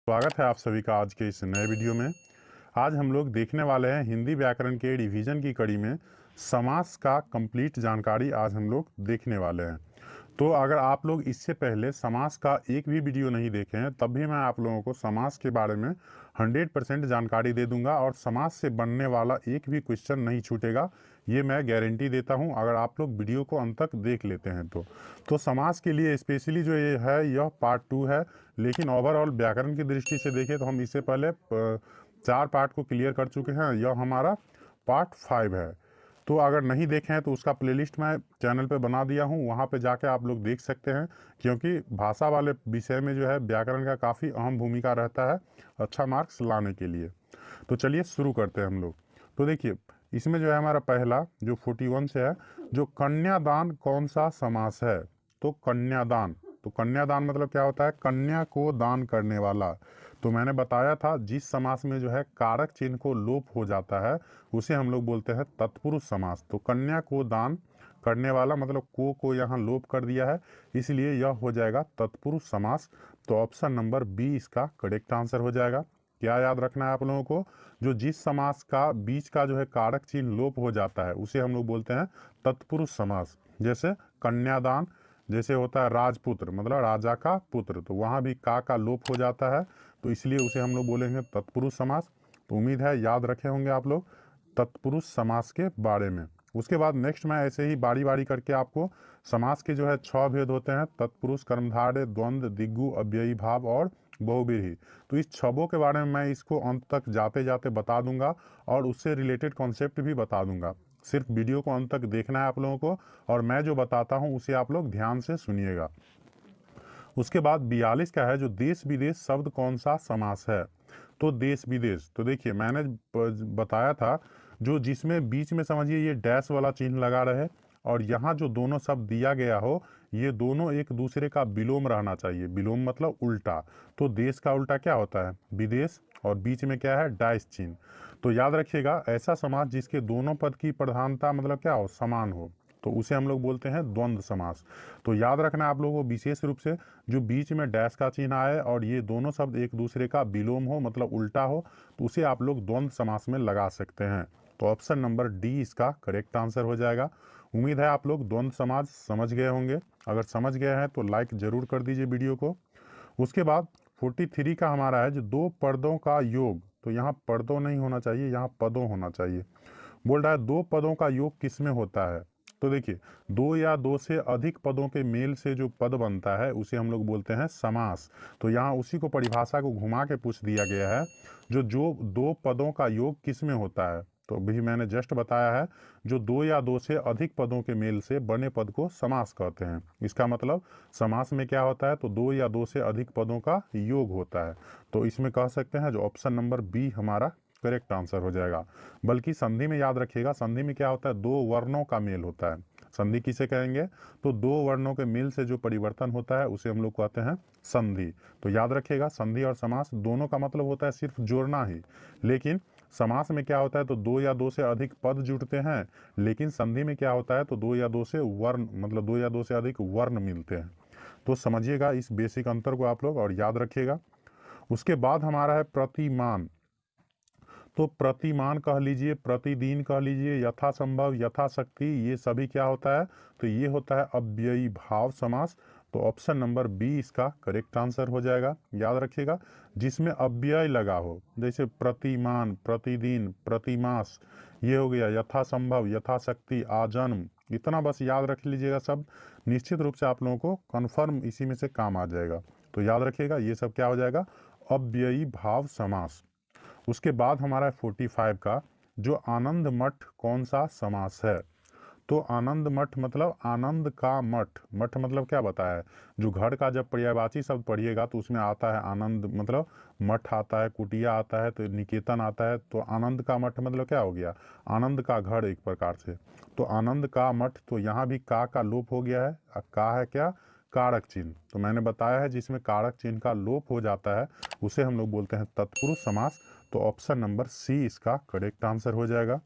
स्वागत है आप सभी का आज के इस नए वीडियो में। आज हम लोग देखने वाले हैं हिंदी व्याकरण के रिवीजन की कड़ी में समास का कंप्लीट जानकारी आज हम लोग देखने वाले हैं। तो अगर आप लोग इससे पहले समास का एक भी वीडियो नहीं देखे हैं तब भी मैं आप लोगों को समास के बारे में 100% जानकारी दे दूंगा और समास से बनने वाला एक भी क्वेश्चन नहीं छूटेगा, ये मैं गारंटी देता हूं अगर आप लोग वीडियो को अंत तक देख लेते हैं तो समास के लिए स्पेशली जो ये है यह पार्ट 2 है, लेकिन ओवरऑल व्याकरण की दृष्टि से देखें तो हम इससे पहले 4 पार्ट को क्लियर कर चुके हैं। यह हमारा पार्ट 5 है। तो अगर नहीं देखे हैं तो उसका प्लेलिस्ट मैं चैनल पे बना दिया हूँ, वहाँ पे जाके आप लोग देख सकते हैं, क्योंकि भाषा वाले विषय में जो है व्याकरण का काफ़ी अहम भूमिका रहता है अच्छा मार्क्स लाने के लिए। तो चलिए शुरू करते हैं हम लोग। तो देखिए इसमें जो है हमारा पहला जो 41 से है, जो कन्यादान कौन सा समास है। तो कन्यादान, तो कन्यादान मतलब क्या होता है, कन्या को दान करने वाला। तो मैंने बताया था जिस समास में जो है कारक चिन्ह को लोप हो जाता है उसे हम लोग बोलते हैं तत्पुरुष समास। तो कन्या को दान करने वाला मतलब को यहाँ लोप कर दिया है, इसलिए यह हो जाएगा तत्पुरुष समास। तो ऑप्शन नंबर बी इसका करेक्ट आंसर हो जाएगा। क्या याद रखना है आप लोगों को, जो जिस समास का बीच का जो है कारक चिन्ह लोप हो जाता है उसे हम लोग बोलते हैं तत्पुरुष समास। जैसे कन्यादान, जैसे होता है राजपुत्र मतलब राजा का पुत्र, तो वहाँ भी का लोप हो जाता है, तो इसलिए उसे हम लोग बोलेंगे तत्पुरुष समास। तो उम्मीद है याद रखे होंगे आप लोग तत्पुरुष समास के बारे में। उसके बाद नेक्स्ट मैं ऐसे ही बारी बारी करके आपको समास के जो है 6 भेद होते हैं, तत्पुरुष, कर्मधारय, द्वंद्व, दिग्गु, अव्ययी भाव और बहुव्रीहि। तो इस छबों के बारे में मैं इसको अंत तक जाते जाते बता दूंगा और उससे रिलेटेड कॉन्सेप्ट भी बता दूंगा। सिर्फ वीडियो को अंत तक देखना है आप लोगों को, और मैं जो बताता हूँ उसे आप लोग ध्यान से सुनिएगा। उसके बाद 42 का है, जो देश विदेश शब्द कौन सा समास है। तो देश विदेश, तो देखिए मैंने बताया था जो जिसमें बीच में समझिए ये डैश वाला चिन्ह लगा रहे और यहाँ जो दोनों शब्द दिया गया हो ये दोनों एक दूसरे का विलोम रहना चाहिए। विलोम मतलब उल्टा। तो देश का उल्टा क्या होता है, विदेश, और बीच में क्या है, डैश चिन्ह। तो याद रखिएगा ऐसा समास जिसके दोनों पद की प्रधानता मतलब क्या हो, समान हो, तो उसे हम लोग बोलते हैं द्वंद्व समास। तो याद रखना आप लोगों को विशेष रूप से जो बीच में डैश का चिन्ह आए और ये दोनों शब्द एक दूसरे का विलोम हो मतलब उल्टा हो, तो उसे आप लोग द्वंद्व समास में लगा सकते हैं। तो ऑप्शन नंबर डी इसका करेक्ट आंसर हो जाएगा। उम्मीद है आप लोग द्वंद्व समास समझ गए होंगे। अगर समझ गए हैं तो लाइक जरूर कर दीजिए वीडियो को। उसके बाद 43 का हमारा है, जो दो पर्दों का योग। तो यहाँ पर्दों नहीं होना चाहिए, यहाँ पदों होना चाहिए। बोल रहा है दो पदों का योग किसमें होता है। तो देखिए दो या दो से अधिक पदों के मेल से जो पद बनता है उसे हम लोग बोलते हैं समास। तो यहाँ उसी को परिभाषा को घुमा के पूछ दिया गया है, जो जो दो पदों का योग किसमें होता है। तो अभी मैंने जस्ट बताया है, जो दो या दो से अधिक पदों के मेल से बने पद को समास कहते हैं। इसका मतलब समास में क्या होता है, तो दो या दो से अधिक पदों का योग होता है। तो इसमें कह सकते हैं जो ऑप्शन नंबर बी हमारा करेक्ट आंसर हो जाएगा। बल्कि संधि में याद रखिएगा, संधि में क्या होता है, दो वर्णों का मेल होता है। संधि किसे कहेंगे, तो दो वर्णों के मेल से जो परिवर्तन होता है उसे हम लोग कहते हैं संधि। तो याद रखिएगा संधि और समास दोनों का मतलब होता है सिर्फ जोड़ना ही, लेकिन समास में क्या होता है, तो दो या दो से अधिक पद जुड़ते हैं, लेकिन संधि में क्या होता है, तो दो या दो से वर्ण मतलब दो या दो से अधिक वर्ण मिलते हैं। तो समझिएगा इस बेसिक अंतर को आप लोग और याद रखिएगा। उसके बाद हमारा है प्रतिमान। तो प्रतिमान कह लीजिए, प्रतिदिन कह लीजिए, यथासंभव, यथाशक्ति, ये सभी क्या होता है, तो ये होता है अव्ययी भाव समास। तो ऑप्शन नंबर बी इसका करेक्ट आंसर हो जाएगा। याद रखिएगा जिसमें अव्यय लगा हो, जैसे प्रतिमान, प्रतिदिन, प्रतिमास, ये हो गया, यथासंभव, यथाशक्ति, आजन्म, इतना बस याद रख लीजिएगा सब। निश्चित रूप से आप लोगों को कन्फर्म इसी में से काम आ जाएगा। तो याद रखिएगा ये सब क्या हो जाएगा, अव्ययी भाव समास। उसके बाद हमारा 45 का, जो आनंद मठ कौन सा समास है। तो आनंद मठ मतलब आनंद का मठ। मठ मतलब क्या बताया है, जो घर का जब पर्यायवाची शब्द पढ़िएगा तो उसमें आता है आनंद, मतलब मठ आता है, कुटिया आता है, तो निकेतन आता है। तो आनंद का मठ मतलब क्या हो गया, आनंद का घर एक प्रकार से। तो आनंद का मठ, तो यहाँ भी का लोप हो गया है। का है क्या, कारक चिन्ह। तो मैंने बताया है जिसमें कारक चिन्ह का लोप हो जाता है उसे हम लोग बोलते हैं तत्पुरुष समास। तो ऑप्शन नंबर सी इसका करेक्ट आंसर हो जाएगा।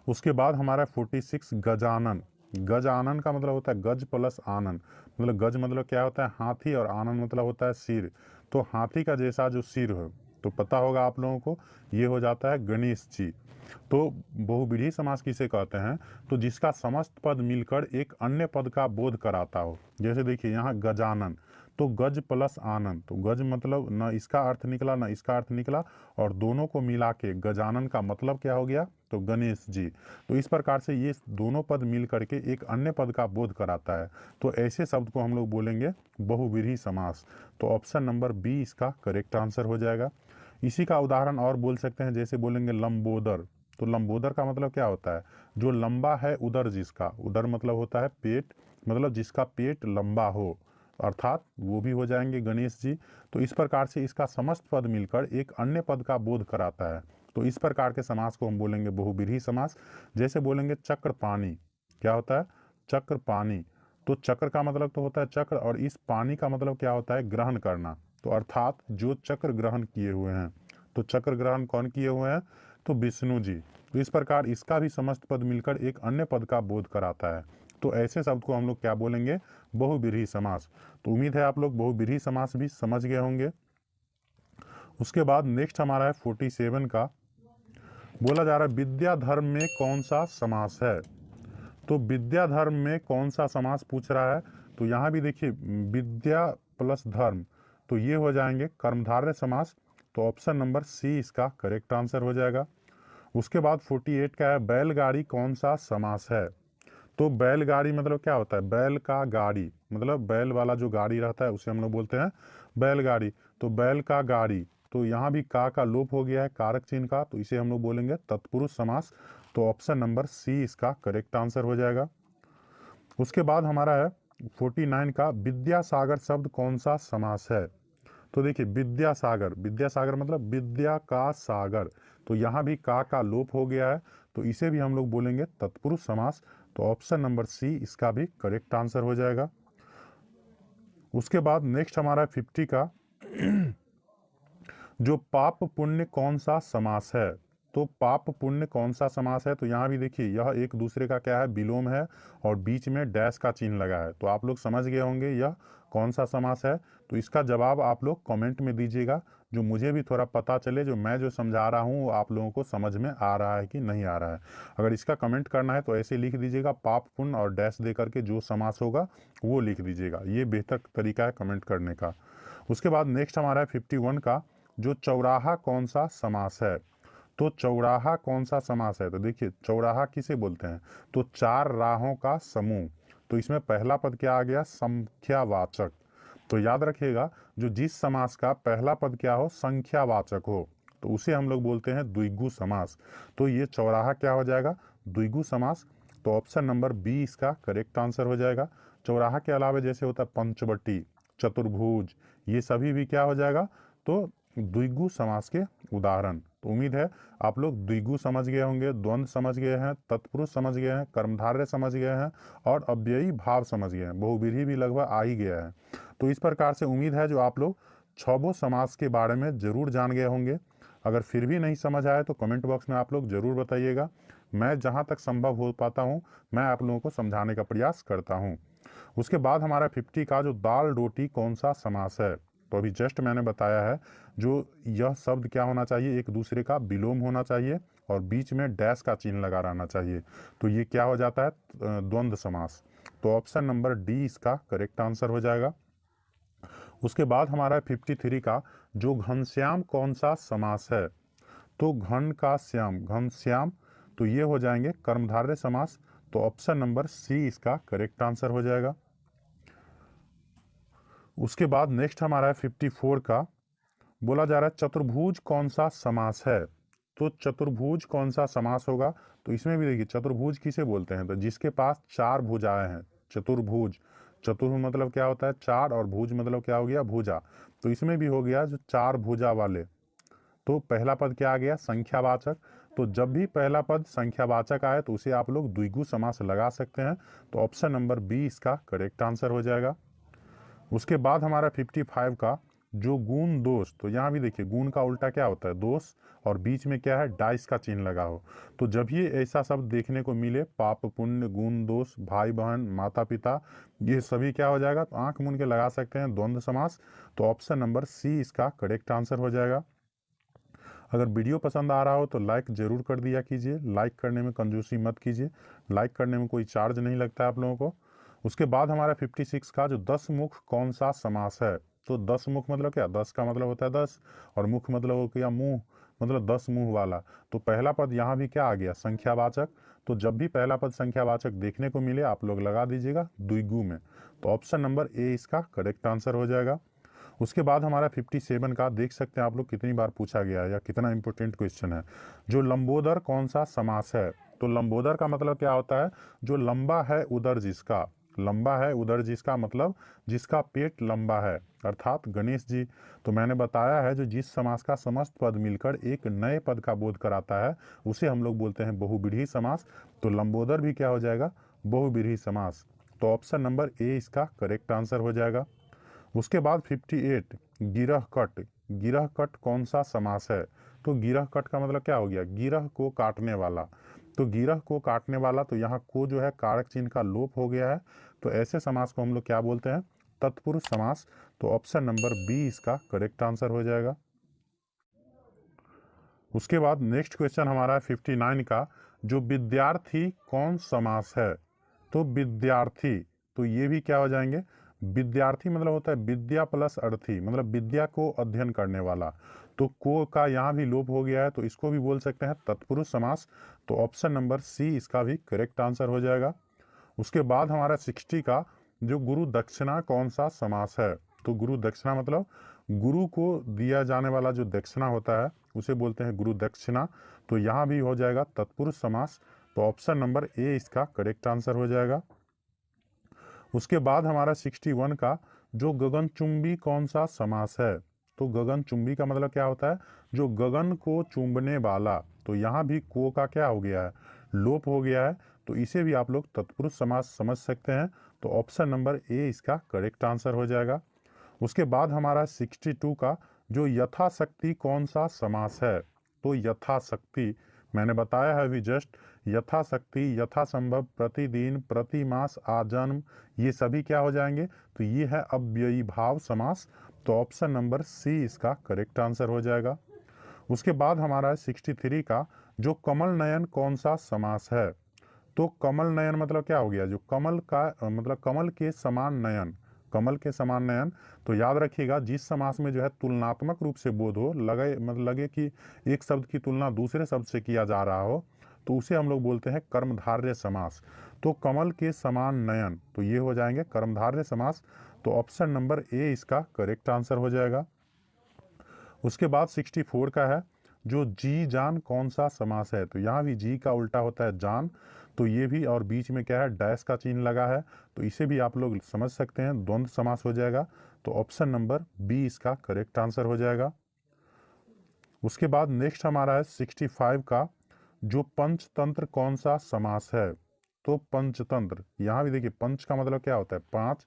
उसके बाद हमारा 46 गजानन। गजानन का मतलब होता है गज प्लस आनन, मतलब गज मतलब क्या होता है हाथी और आनन मतलब होता है सिर। तो हाथी का जैसा जो सिर हो, तो पता होगा आप लोगों को, ये हो जाता है गणेश जी। तो बहुव्रीहि समास किसे कहते हैं? तो जिसका समस्त पद मिलकर एक अन्य पद का बोध कराता हो। जैसे देखिए यहाँ गजानन, तो गज प्लस आनंद, तो गज मतलब न इसका अर्थ निकला न इसका अर्थ निकला, और दोनों को मिला के गजानन का मतलब क्या हो गया? तो गणेश जी। तो इस प्रकार से ये दोनों पद मिल करके एक अन्य पद का बोध कराता है। तो ऐसे शब्द को हम लोग बोलेंगे बहुव्रीहि समास। तो ऑप्शन नंबर बी इसका करेक्ट आंसर हो जाएगा। इसी का उदाहरण और बोल सकते हैं, जैसे बोलेंगे लंबोदर। तो लंबोदर का मतलब क्या होता है? जो लंबा है उदर जिसका, उदर मतलब होता है पेट, मतलब जिसका पेट लंबा हो, अर्थात वो भी हो जाएंगे गणेश जी। तो इस प्रकार से इसका समस्त पद मिलकर एक अन्य पद का बोध कराता है। तो इस प्रकार के समास को हम बोलेंगे बहुव्रीहि समास। जैसे बोलेंगे चक्र पानी, क्या होता है? चक्र पानी। तो चक्र का मतलब तो होता है चक्र, और इस पानी का मतलब क्या होता है? ग्रहण करना। तो अर्थात जो चक्र ग्रहण किए हुए हैं, तो चक्र ग्रहण कौन किए हुए हैं? तो विष्णु जी। तो इस प्रकार इसका भी समस्त पद मिलकर एक अन्य पद का बोध कराता है। तो ऐसे शब्द को हम लोग क्या बोलेंगे? बहुव्रीहि समास। तो उम्मीद है आप लोग बहुव्रीहि समास भी समझ गए होंगे। उसके बाद नेक्स्ट हमारा है 47 का, बोला जा रहा है विद्याधर्म में कौन सा समास है? तो विद्याधर्म में कौन सा समास पूछ रहा है? तो यहाँ भी देखिए विद्या प्लस धर्म, तो ये हो जाएंगे कर्मधारय समास। तो ऑप्शन नंबर सी इसका करेक्ट आंसर हो जाएगा। उसके बाद 48 का है बैलगाड़ी कौन सा समास है? तो बैलगाड़ी मतलब क्या होता है? बैल का गाड़ी, मतलब बैल वाला जो गाड़ी रहता है उसे हम लोग बोलते हैं बैलगाड़ी। तो बैल का गाड़ी, तो यहाँ भी का लोप हो गया है कारक चिन्ह का, तो इसे हम लोग बोलेंगे तत्पुरुष समास। तो ऑप्शन नंबर सी इसका करेक्ट आंसर हो जाएगा। उसके बाद हमारा है 49 का विद्यासागर शब्द कौन सा समास है? तो देखिए विद्यासागर, विद्यासागर मतलब विद्या का सागर, तो यहाँ भी का लोप हो गया है, तो इसे भी हम लोग बोलेंगे तत्पुरुष समास। तो ऑप्शन नंबर सी इसका भी करेक्ट आंसर हो जाएगा। उसके बाद नेक्स्ट हमारा 50 का जो पाप पुण्य कौन सा समास है? तो पाप पुण्य कौन सा समास है? तो यहाँ भी देखिए यह एक दूसरे का क्या है? विलोम है, और बीच में डैश का चिन्ह लगा है। तो आप लोग समझ गए होंगे यह कौन सा समास है। तो इसका जवाब आप लोग कमेंट में दीजिएगा, जो मुझे भी थोड़ा पता चले जो मैं जो समझा रहा हूँ वो आप लोगों को समझ में आ रहा है कि नहीं आ रहा है। अगर इसका कमेंट करना है तो ऐसे लिख दीजिएगा पाप पुण्य और डैश दे करके जो समास होगा वो लिख दीजिएगा, ये बेहतर तरीका है कमेंट करने का। उसके बाद नेक्स्ट हमारा है 51 का जो चौराहा कौन सा समास है? तो चौराहा कौन सा समास है? तो देखिए चौराहा किसे बोलते हैं? तो चार राहों का समूह। तो इसमें पहला पद क्या आ गया? संख्यावाचक। तो याद रखिएगा जो जिस समास का पहला पद क्या हो? संख्यावाचक हो, तो उसे हम लोग बोलते हैं द्विगु समास। तो ये चौराहा क्या हो जाएगा? द्विगु समास। तो ऑप्शन नंबर बी इसका करेक्ट आंसर हो जाएगा। चौराहा के अलावा जैसे होता है पंचवटी, चतुर्भुज, ये सभी भी क्या हो जाएगा? तो द्विगु समास के उदाहरण। तो उम्मीद है आप लोग द्विगु समझ गए होंगे, द्वंद्व समझ गए हैं, तत्पुरुष समझ गए हैं, कर्मधारय समझ गए हैं, और अव्ययी भाव समझ गए हैं। बहुव्रीहि भी लगभग आ ही गया है। तो इस प्रकार से उम्मीद है जो आप लोग छबों समास के बारे में जरूर जान गए होंगे। अगर फिर भी नहीं समझ आए तो कमेंट बॉक्स में आप लोग जरूर बताइएगा। मैं जहाँ तक संभव हो पाता हूँ मैं आप लोगों को समझाने का प्रयास करता हूँ। उसके बाद हमारा 50 का जो दाल रोटी कौन सा समास है? तो अभी जस्ट मैंने बताया है जो यह शब्द क्या होना चाहिए? एक दूसरे का विलोम होना चाहिए, और बीच में डैश का चिन्ह लगा रहना चाहिए। तो ये क्या हो जाता है? द्वंद्व समास। तो ऑप्शन नंबर डी इसका करेक्ट आंसर हो जाएगा। उसके बाद हमारा 53 का जो घनश्याम कौन सा समास है? तो घन का श्याम, घनश्याम, तो ये हो जाएंगे कर्मधारय समास। तो ऑप्शन नंबर सी इसका करेक्ट आंसर हो जाएगा। उसके बाद नेक्स्ट हमारा है 54 का, बोला जा रहा है चतुर्भुज कौन सा समास है? तो चतुर्भुज कौन सा समास होगा? तो इसमें भी देखिए चतुर्भुज किसे बोलते हैं? तो जिसके पास चार भुजाएं हैं, चतुर्भुज। चतुर्भुज मतलब क्या होता है? चार, और भुज मतलब क्या हो गया? भुजा। तो इसमें भी हो गया जो चार भुजा वाले। तो पहला पद क्या आ गया? संख्यावाचक। तो जब भी पहला पद संख्यावाचक आए तो उसे आप लोग द्विगु समास लगा सकते हैं। तो ऑप्शन नंबर बी इसका करेक्ट आंसर हो जाएगा। उसके बाद हमारा 55 का जो गुण दोष, तो यहाँ भी देखिए गुण का उल्टा क्या होता है, दोष, और बीच में क्या है, डाइस का चिन्ह लगा हो। तो जब ये ऐसा शब्द देखने को मिले, पाप पुण्य, गुण दोष, भाई बहन, माता पिता, ये सभी क्या हो जाएगा, तो आंख मूंद के लगा सकते हैं द्वंद्व समास। तो ऑप्शन नंबर सी इसका करेक्ट आंसर हो जाएगा। अगर वीडियो पसंद आ रहा हो तो लाइक ज़रूर कर दिया कीजिए, लाइक करने में कंजूसी मत कीजिए, लाइक करने में कोई चार्ज नहीं लगता है आप लोगों को। उसके बाद हमारा 56 का जो 10 मुख कौन सा समास है, तो 10 मुख मतलब क्या, 10 का मतलब होता है 10, और मुख मतलब हो गया मुंह, मतलब 10 मुंह वाला। तो पहला पद यहाँ भी क्या आ गया, संख्यावाचक। तो जब भी पहला पद संख्यावाचक देखने को मिले आप लोग लगा दीजिएगा द्विगु में। तो ऑप्शन नंबर ए इसका करेक्ट आंसर हो जाएगा। उसके बाद हमारा 57 का देख सकते हैं आप लोग कितनी बार पूछा गया है या कितना इंपॉर्टेंट क्वेश्चन है। जो लंबोदर कौन सा समास है, तो लंबोदर का मतलब क्या होता है, जो लंबा है उदर जिसका, लंबा है उदर जिसका मतलब जिसका पेट लंबा है, अर्थात गणेश जी। तो मैंने बताया है जो जिस समास का समस्त पद मिलकर एक नए पद का बोध कराता है उसे हम लोग बोलते हैं बहुव्रीहि समास। तो लंबोदर भी क्या हो जाएगा, बहुव्रीहि समास। तो ऑप्शन नंबर ए इसका करेक्ट आंसर हो जाएगा। उसके बाद 58 गिरह कट, गिरह कट कौन सा समास है, तो गिरह कट का मतलब क्या हो गया, गिरह को काटने वाला। तो गिरह को काटने वाला, तो यहाँ को जो है कारक चिन्ह का लोप हो गया है, तो ऐसे समास को हम लोग क्या बोलते हैं, तत्पुरुष समास। तो ऑप्शन नंबर बी इसका करेक्ट आंसर हो जाएगा। उसके बाद नेक्स्ट क्वेश्चन हमारा है 59 का, जो विद्यार्थी कौन समास है, तो विद्यार्थी, तो ये भी क्या हो जाएंगे, विद्यार्थी मतलब होता है विद्या प्लस अर्थी, मतलब विद्या को अध्ययन करने वाला। तो को का यहाँ भी लोप हो गया है, तो इसको भी बोल सकते हैं तत्पुरुष समास। तो ऑप्शन नंबर सी इसका भी करेक्ट आंसर हो जाएगा। उसके बाद हमारा 60 का, जो गुरु दक्षिणा कौन सा समास है, तो गुरु दक्षिणा मतलब गुरु को दिया जाने वाला जो दक्षिणा होता है उसे बोलते हैं गुरु दक्षिणा। तो यहाँ भी हो जाएगा तत्पुरुष समास। तो ऑप्शन नंबर ए इसका करेक्ट आंसर हो जाएगा। उसके बाद हमारा 61 का, जो गगनचुंबी कौन सा समास है, तो गगनचुंबी का मतलब क्या होता है, जो गगन को चुंबने वाला। तो यहाँ भी को का क्या हो गया है, लोप हो गया है, तो इसे भी आप लोग तत्पुरुष समास समझ सकते हैं। तो ऑप्शन नंबर ए इसका करेक्ट आंसर हो जाएगा। उसके बाद हमारा 62 का, जो यथाशक्ति कौन सा समास है, तो यथाशक्ति मैंने बताया है अभी जस्ट, यथाशक्ति, यथासंभव, प्रतिदिन, प्रतिमास, आजन्म, ये सभी क्या हो जाएंगे, तो ये है अव्ययी भाव समास। तो ऑप्शन नंबर सी इसका करेक्ट आंसर हो जाएगा। उसके बाद हमारा 63 का, जो कमल नयन कौन सा समास है, तो कमल नयन मतलब क्या हो गया, जो कमल का मतलब कमल के समान नयन, कमल के समान नयन। तो याद रखिएगा जिस समास में जो है तुलनात्मक रूप से बोध हो, लगे मतलब लगे कि एक शब्द की तुलना दूसरे शब्द से किया जा रहा हो, तो उसे हम लोग बोलते हैं कर्मधारय समास। तो कमल के समान नयन, तो ये हो जाएंगे कर्मधारय समास। तो ऑप्शन नंबर ए इसका करेक्ट आंसर हो जाएगा। उसके बाद 64 का है, जो जी जान कौन सा समास है, तो यहाँ भी जी का उल्टा होता है जान। तो ये भी, और बीच में क्या है, डैश का चिन्ह लगा है, तो इसे भी आप लोग समझ सकते हैं द्वंद्व समास हो जाएगा। तो ऑप्शन नंबर बी इसका करेक्ट आंसर हो जाएगा। उसके बाद नेक्स्ट हमारा है 65 का, जो पंचतंत्र कौन सा समास है, तो पंचतंत्र, यहाँ भी देखिए पंच का मतलब क्या होता है, पांच,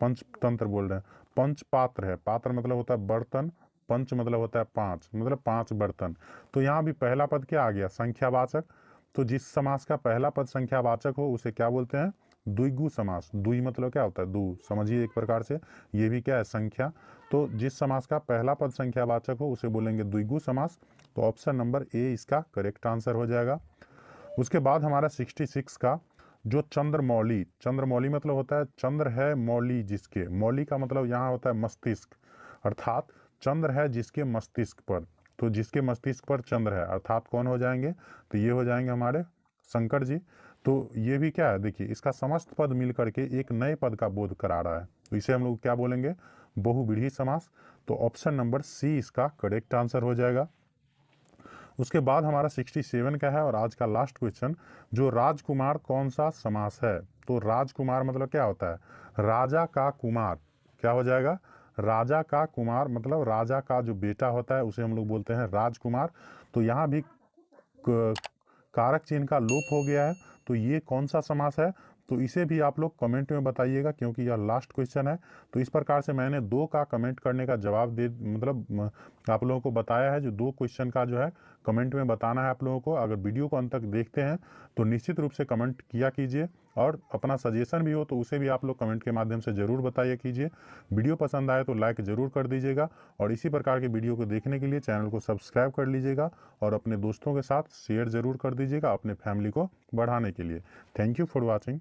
पंचतंत्र बोल रहे हैं। पंच पात्र है, पात्र मतलब होता है बर्तन, पंच मतलब होता है पांच, मतलब पांच बर्तन। तो यहाँ भी पहला पद क्या आ गया, संख्यावाचक। तो जिस समास का पहला पद संख्यावाचक हो उसे क्या बोलते हैं, द्विगु समास। द्वि मतलब क्या होता है, दो, समझिए एक प्रकार से ये भी क्या है, संख्या। तो जिस समास का पहला पद संख्यावाचक हो उसे बोलेंगे द्विगु समास। तो ऑप्शन नंबर ए इसका करेक्ट आंसर हो जाएगा। उसके बाद हमारा 66 का, जो चंद्रमौली, चंद्रमौली मतलब होता है चंद्र है मौली जिसके, मौली का मतलब यहाँ होता है मस्तिष्क, अर्थात चंद्र है जिसके मस्तिष्क पर। तो जिसके मस्तिष्क पर चंद्र है अर्थात कौन हो जाएंगे, तो ये हो जाएंगे हमारे शंकर जी। तो ये भी क्या है, देखिए इसका समस्त पद मिल करके एक नए पद का बोध करा रहा है, तो इसे हम लोग क्या बोलेंगे, बहुव्रीहि समास। तो ऑप्शन नंबर सी इसका करेक्ट आंसर हो जाएगा। उसके बाद हमारा 67 का है और आज का लास्ट क्वेश्चन, जो राजकुमार कौन सा समास है, तो राजकुमार मतलब क्या होता है, राजा का कुमार, क्या हो जाएगा, राजा का कुमार मतलब राजा का जो बेटा होता है उसे हम लोग बोलते हैं राजकुमार। तो यहाँ भी कारक चिन्ह का लोप हो गया है, तो ये कौन सा समास है, तो इसे भी आप लोग कमेंट में बताइएगा, क्योंकि यह लास्ट क्वेश्चन है। तो इस प्रकार से मैंने 2 का कमेंट करने का जवाब दे आप लोगों को बताया है। जो 2 क्वेश्चन का जो है कमेंट में बताना है आप लोगों को। अगर वीडियो को अंत तक देखते हैं तो निश्चित रूप से कमेंट किया कीजिए, और अपना सजेशन भी हो तो उसे भी आप लोग कमेंट के माध्यम से ज़रूर बताइए कीजिए। वीडियो पसंद आए तो लाइक ज़रूर कर दीजिएगा, और इसी प्रकार के वीडियो को देखने के लिए चैनल को सब्सक्राइब कर लीजिएगा, और अपने दोस्तों के साथ शेयर ज़रूर कर दीजिएगा अपने फैमिली को बढ़ाने के लिए। Thank you for watching.